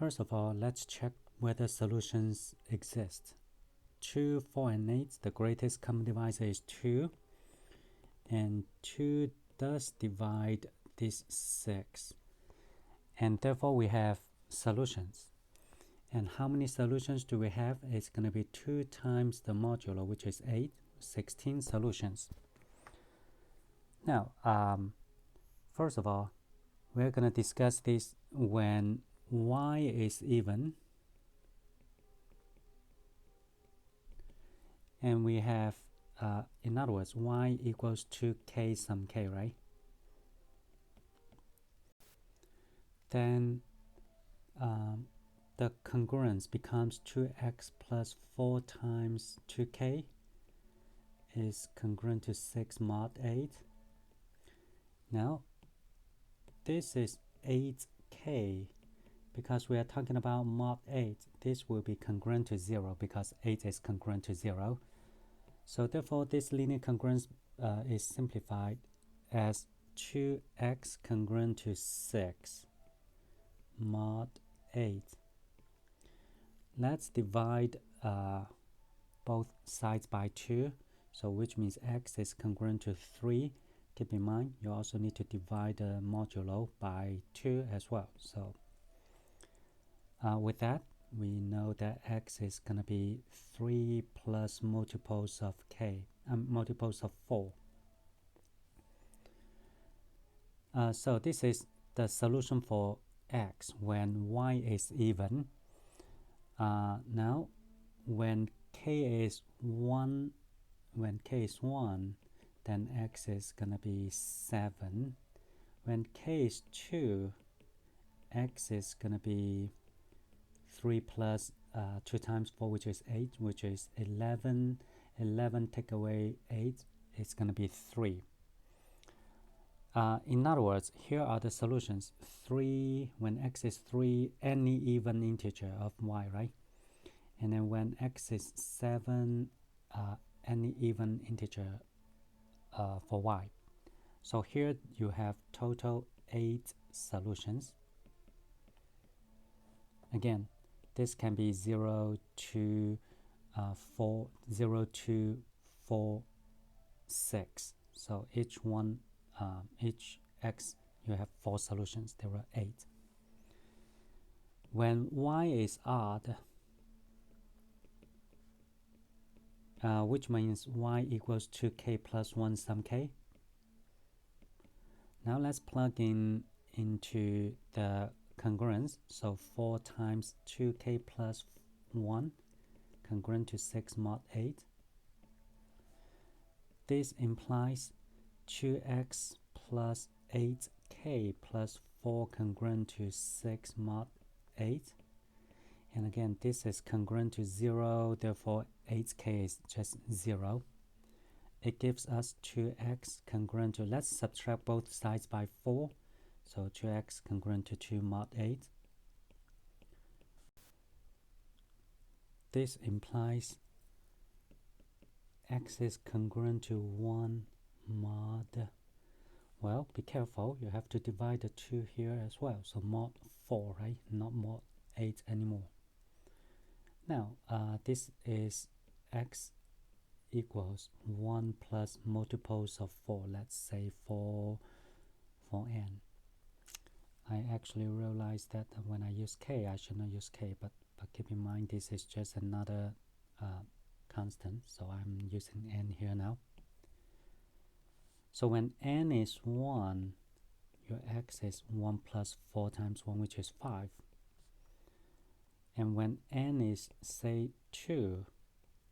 First of all, let's check whether solutions exist. 2, 4, and 8, the greatest common divisor is 2. And 2 does divide this 6. And therefore, we have solutions. And how many solutions do we have? It's going to be 2 times the modulo, which is 8, 16 solutions. Now, first of all, we're going to discuss this when y is even. And we have, in other words, y equals to k sum k, right? Then the congruence becomes 2x plus 4 times 2k is congruent to 6 mod 8. Now, this is 8k. Because we are talking about mod 8, this will be congruent to 0 because 8 is congruent to 0. So therefore, this linear congruence is simplified as 2x congruent to 6 mod 8. Let's divide both sides by 2, so which means x is congruent to 3. Keep in mind, you also need to divide the modulo by 2 as well. So with that, we know that x is going to be 3 plus multiples of k, multiples of 4. So this is the solution for x when y is even. Now, when k is 1, then x is going to be 7. When k is 2, x is going to be 3 plus 2 times 4, which is 8, which is 11. 11 take away 8, it's going to be 3. In other words, here are the solutions. 3, when x is 3, any even integer of y, right? And then when x is 7, any even integer for y. So here you have total 8 solutions. Again, this can be 0 to 4, 0 to 4, 6. So each one, each x, you have 4 solutions. There are 8. When y is odd, which means y equals to k plus 1 sum k. Now let's plug into the congruence. So 4 times 2k plus 1 congruent to 6 mod 8. This implies 2x plus 8k plus 4 congruent to 6 mod 8. And again, this is congruent to 0, therefore 8k is just 0. It gives us 2x congruent to, let's subtract both sides by 4. So 2x congruent to 2 mod 8. This implies x is congruent to 1 mod. Well, be careful, you have to divide the 2 here as well. So mod 4, right? Not mod 8 anymore. Now, this is x equals 1 plus multiples of 4. Let's say for n. I actually realized that when I use k, I should not use k, but keep in mind this is just another constant, so I'm using n here now. So when n is 1, your x is 1 plus 4 times 1, which is 5. And when n is, say, 2,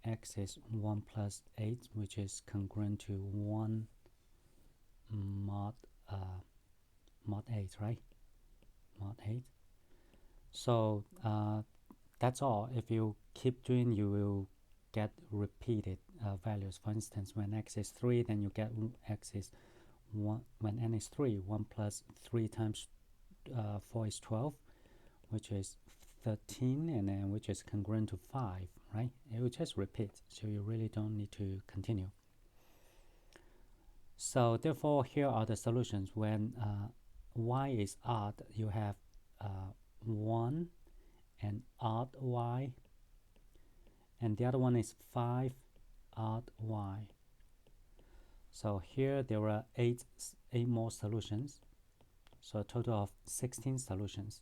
x is 1 plus 8, which is congruent to 1 mod 8, right? Mod 8. So that's all. If you keep doing, you will get repeated values. For instance, when x is 3, then you get x is 1. When n is 3, 1 plus 3 times 4 is 12, which is 13, and then which is congruent to 5, right? It will just repeat, so you really don't need to continue. So therefore, here are the solutions. When y is odd, you have 1 and odd y, and the other one is 5 odd y. So here there are eight more solutions, so a total of 16 solutions.